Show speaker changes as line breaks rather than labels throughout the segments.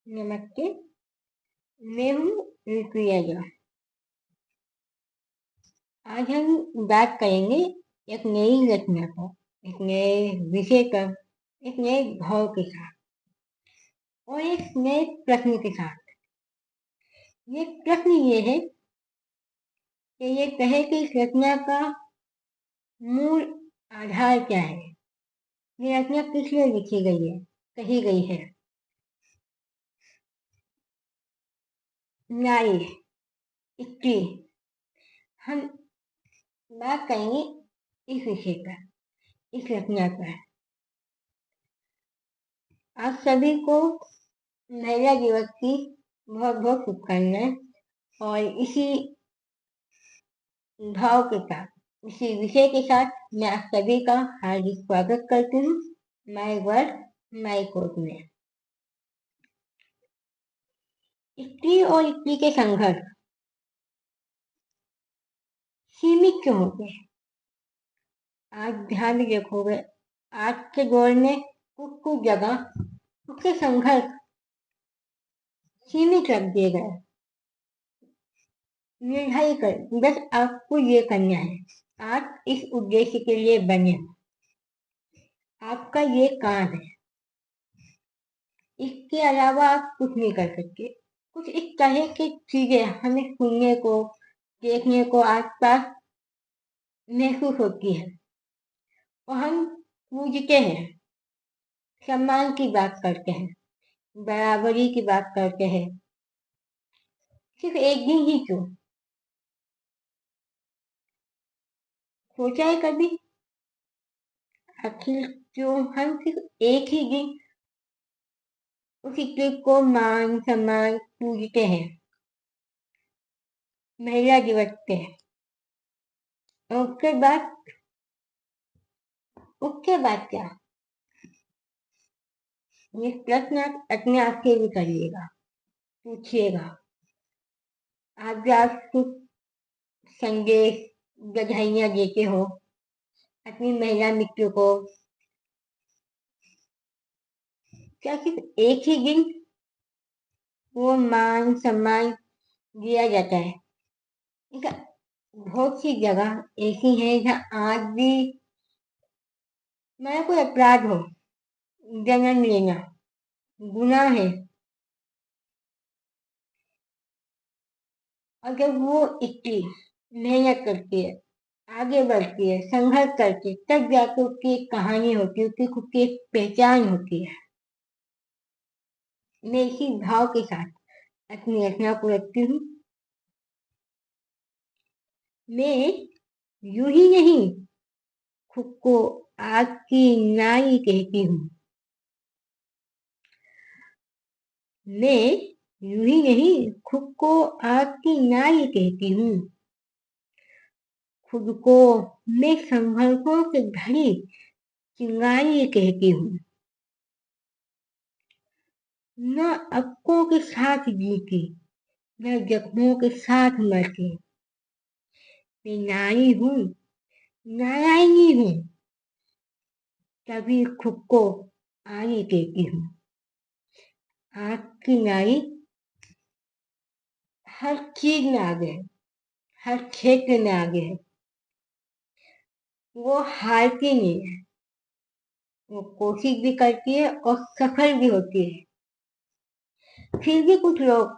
नमस्ते। मैं हूँ रिया। आज हम बात करेंगे एक नई रचना पर, एक नए विषय पर, एक नए भाव के साथ और एक नए प्रश्न के साथ। ये प्रश्न ये है कि ये कहे कि इस रचना का मूल आधार क्या है। ये रचना किस लिए लिखी गई है, कही गई है। नारी, स्त्री, हम बात करेंगे इस विषय पर, इस रचना पर। आप सभी को महिला दिवस की बहुत बहुत शुभकामनाएं और इसी भाव के साथ, इसी विषय के साथ मैं आप सभी का हार्दिक स्वागत करती हूँ माय वर्ड माय कोर्ट में। स्त्री और स्त्री के संघर्ष सीमित क्यों होते हैं? आज ध्यान में देखोगे, आज के दौर में कुछ जगह उसके संघर्ष सीमित रख दिए गए। निर्धारित कर, बस आपको ये करना है, आप इस उद्देश्य के लिए बने, आपका ये काम है, इसके अलावा आप कुछ नहीं कर सकते। कुछ इस तरह की चीजें हमें सुनने को, देखने को आसपास महसूस होती है और हम पूछते हैं, सम्मान की बात करते हैं, बराबरी की बात करते हैं। सिर्फ एक दिन ही क्यों? सोचा है कभी आखिर क्यों हम सिर्फ एक ही दिन उसी चीज को मान सम्मान पूछते हैं महिला दिवस पे, और उसके बाद क्या? ये प्रश्न आप अपने आप से भी करिएगा, पूछिएगा। आप जब कुछ संदेश, बधाइयाँ देते हो अपनी महिला मित्र को, क्या सिर्फ एक ही दिन वो मान सम्मान दिया जाता है? इसका बहुत सी जगह ऐसी हैं जहाँ आज भी मैं कोई अपराध हो, जन्म लेना गुनाह है। अगर वो इतनी मेहनत करती है, आगे बढ़ती है, संघर्ष करती है, तब जाकर उसकी एक कहानी होती है, उसकी खुद की एक पहचान होती है। मैं इसी भाव के साथ अपनी रचना को रखती हूँ। मैं यूं ही नहीं खुद को आज की नारी कहती हूँ। मैं यूं ही नहीं खुद को आज की नारी कहती हूँ। खुद को मैं संघर्षों से भरी चिंगारी कहती हूँ। न अक्कों के साथ जीती, न जख्मों के साथ मरती। मैं नारी हूँ, नारायणी हूँ, तभी खुद को आगे कहती हूँ। आज की नारी हर चीज में आगे है, हर क्षेत्र में आगे है। वो हारती नहीं है, वो कोशिश भी करती है और सफल भी होती है। फिर भी कुछ लोग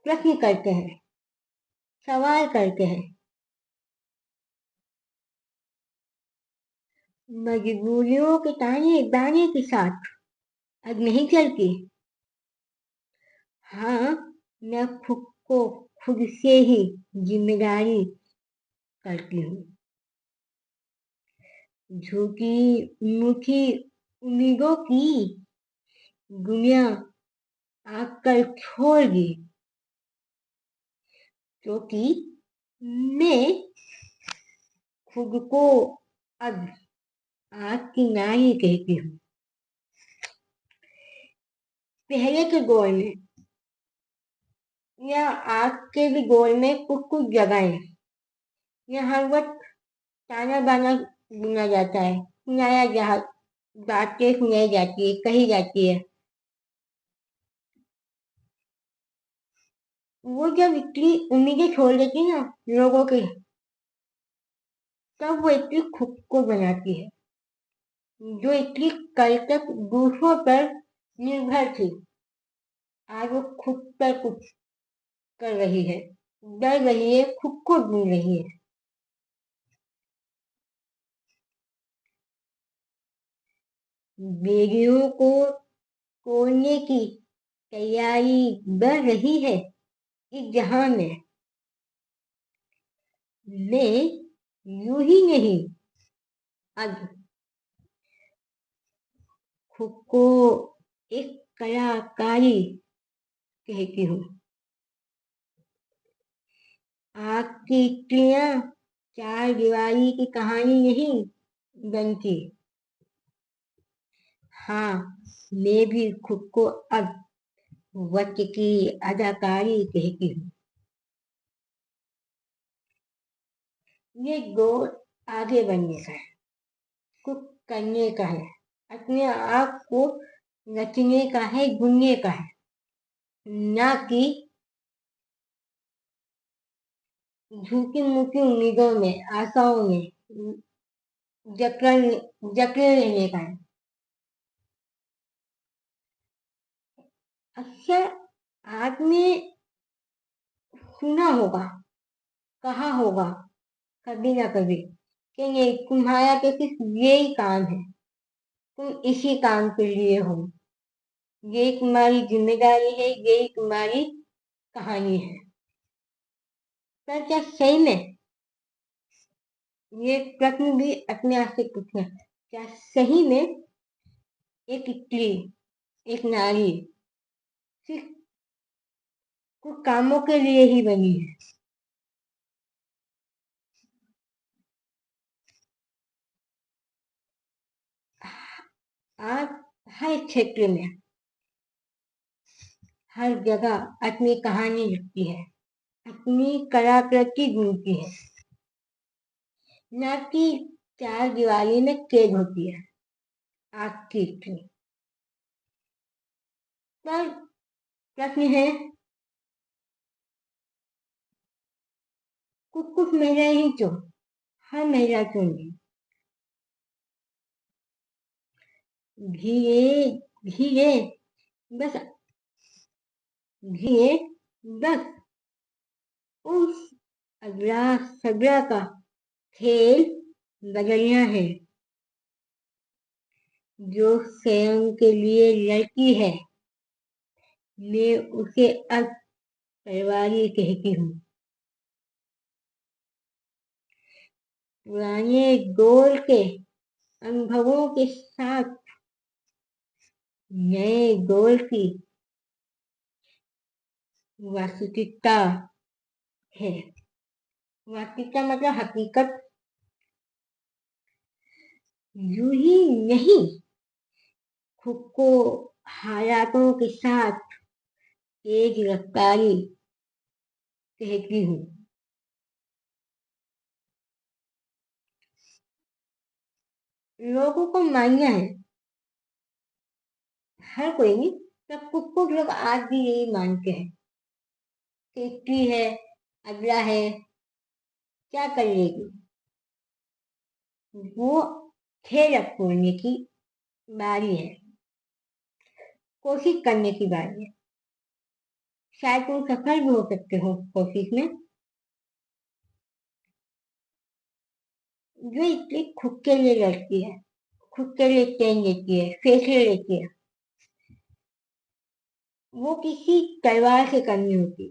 प्रश्न करते हैं, सवाल करते हैं, मजबूरियों के ताने बाने के साथ अब नहीं चलती। हाँ, मैं खुद को खुद से ही जिम्मेदारी करती हूँ। झूठी मूठी उम्मीदों की दुनिया आकर छोड़ दी, क्योंकि मैं खुद को अब आज की नारी कहती हूँ। पहले के दौर में या आज के भी दौर में कुछ कुछ जगहें या हर वक्त ताना बाना बुना जाता है, सुनाया जा बातें सुनाई जाती है, कही जाती है वो जब इतनी उम्मीदें छोड़ देती ना लोगों की, तब वो इतनी खुद को बनाती है। जो इतनी कल तक दूसरों पर निर्भर थी, आज वो खुद पर कुछ कर रही है, डर रही है, खुद को ढूंढ रही है। बेड़ियों को तोड़ने की तैयारी बढ़ रही है इस जहां में। मैं यूं ही नहीं, अब खुद को एक कलाकारी कहती हूँ। आग की इटलियां चार दीवारी की कहानी नहीं बनती। हाँ, मैं भी खुद को अब वक्त की अदाकारी कहती हूँ। ये दौर आगे बढ़ने का है, कुछ करने का है, अपने आप को रचने का है, ढूंढने का है, ना कि झूठी मूठी उम्मीदों में, आशाओं में जकड़े जकड़े रहने का है। अक्सर आपने सुना होगा, कहा होगा कभी ना कभी कि नहीं, तुम्हारा तो सिर्फ यही काम है, तुम इसी काम के लिए हो, यही तुम्हारी जिम्मेदारी है, यही तुम्हारी कहानी है। पर क्या सही में, ये प्रश्न भी अपने आप से पूछना, क्या सही में एक स्त्री, एक नारी सिर्फ कुछ कामों के लिए ही बनी है? आज हर क्षेत्र में, हर जगह अपनी कहानी लिखती है, अपनी कलाकृति ढूंढती है, न कि चार दीवारी में कैद होती है आपकी थी। पर प्रश्न है, कुछ कुछ महिला ही क्यों, हर महिला क्यों नहीं? धीरे धीरे, बस धीरे, बस उस अगला सगला का खेल बदलना है। जो स्वयं के लिए लड़की है, मैं उसे अब परिवारी कहती हूँ। पुराने दौर के अनुभवों के साथ नए दौर की वास्तविकता है। वास्तविकता मतलब हकीकत। यूं ही नहीं, खुद को हालातों के साथ तेज रफ्तारी कहती हूँ। लोगों को मानना है, हर कोई नहीं, सब कुछ कुछ लोग आज भी यही मानते हैं कि स्त्री है, अगला है, क्या कर लेगी। वो खेल अब छोड़ने की बारी है, कोशिश करने की बारी है। शायद तुम सफल भी हो सकते हो कोशिश में। जो स्त्री खुद के लिए लड़ती है, खुद के लिए चैन लेती है, फैसले लेती है, वो किसी तलवार से कम नहीं होती,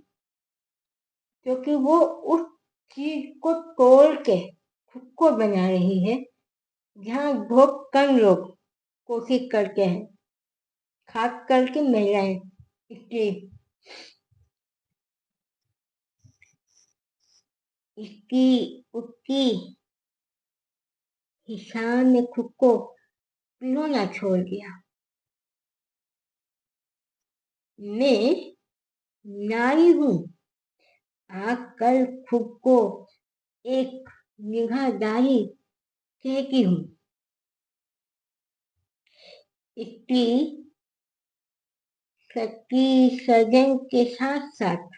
क्योंकि वो उस चीज को तोड़ के खुद को बना रही है जहाँ बहुत कम लोग कोशिश करते हैं, खास करके महिलाएं, स्त्री। इसकी उसकी हिसान ने खुद को पिरोना छोड़ दिया। मैं नारी हूँ, आकर खुद को एक निगाहदारी कहती हूँ। स्त्री शक्ति सर्जन के साथ साथ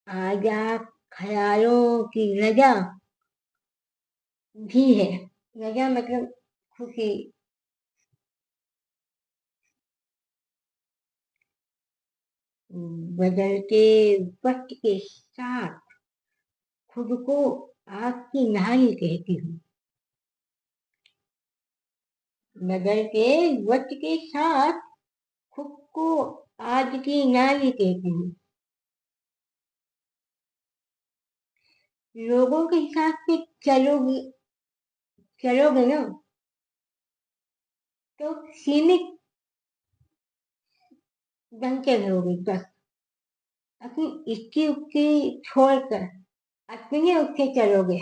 आजा ख्यालों की रजा भी है। रजा मतलब खुशी। बदलते वक्त के साथ खुद को आग की नारी कहती हूँ। बदलते वक्त के साथ खुद को आज की नारी कहती हूँ। लोगों के हिसाब से चलोगी, चलोगे ना तो सीमित ढंग के रहोगे बस। अपनी इक्की उक्की छोड़कर अपने उससे चलोगे।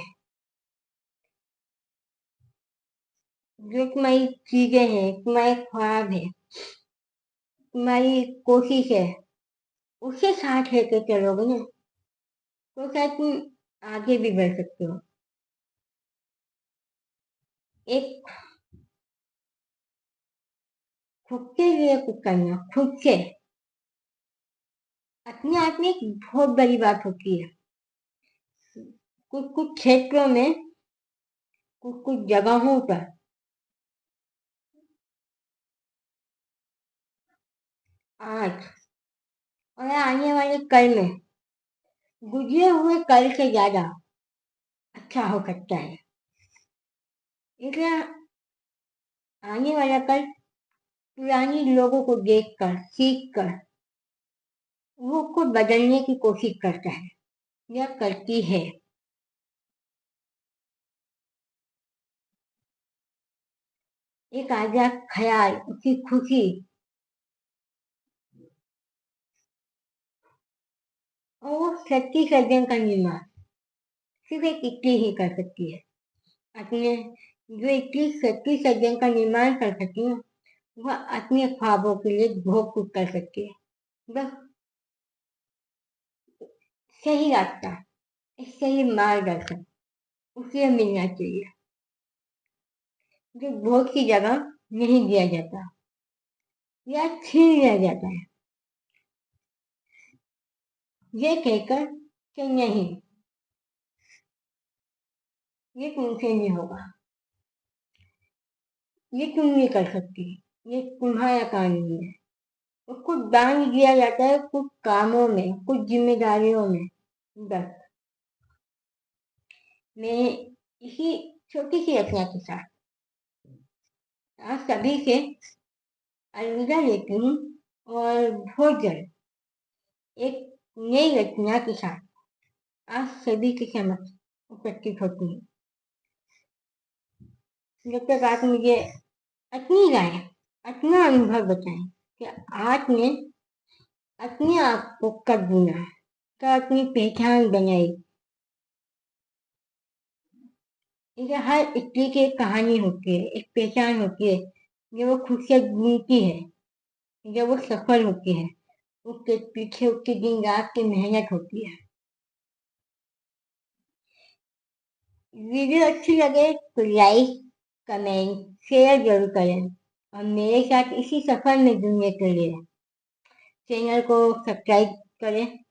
जो तुम्हारी चीजें हैं, तुम्हारे ख्वाब है, तुम्हारी कोशिश है, उसे साथ लेके चलोगे ना तो शायद तुम आगे भी बढ़ सकते हो। एक खुद के लिए कुछ करना, खुद से, अपने आप में एक बहुत बड़ी बात होती है। कुछ कुछ क्षेत्रों में, कुछ कुछ जगहों पर आज और आने वाले कल में गुजरे हुए कल से ज्यादा अच्छा हो सकता है। इसलिए आने वाला कल पुरानी लोगों को देखकर, सीखकर वो खुद बदलने की कोशिश करता है या करती है। एक आजाद ख्याल, उसकी खुशी और वो सच्ची सज्जन का निर्माण सिर्फ एक इतनी ही कर सकती है। अपने जो इतनी सच्ची सज्जन का निर्माण कर सकती है वह अपने ख्वाबों के लिए बहुत कुछ कर सकती है। बस सही रास्ता, सही मार्गदर्शन उसे मिलना चाहिए जो बहुत सी जगह नहीं दिया जाता या छीन लिया जाता है। ये कहकर कि नहीं, ये तुमसे नहीं होगा, ये तुम नहीं कर सकती, ये तुम्हारा काम नहीं है। उसको दान दिया जाता है कुछ कामों में, कुछ जिम्मेदारियों में। बस मैं इसी छोटी सी रचना के साथ आज सभी से अलविदा लेती हूँ और बहुत जल्द एक नई रचना के साथ आज सभी के समक्ष उपस्थित होती हूँ। जब तक आप मुझे अपनी राय, अपना अनुभव बताएं कि आपने अपने आप को कब बुना, कब अपनी पहचान बनाई। इसे हर स्त्री की एक कहानी होती है, एक पहचान होती है जो वो खुद से बुनती है। जब वो सफल होती है उसके पीछे उसकी दिन रात की मेहनत होती है। वीडियो अच्छी लगे तो लाइक, कमेंट, शेयर जरूर करें और मेरे साथ इसी सफर में जुड़ने के लिए चैनल को सब्सक्राइब करें।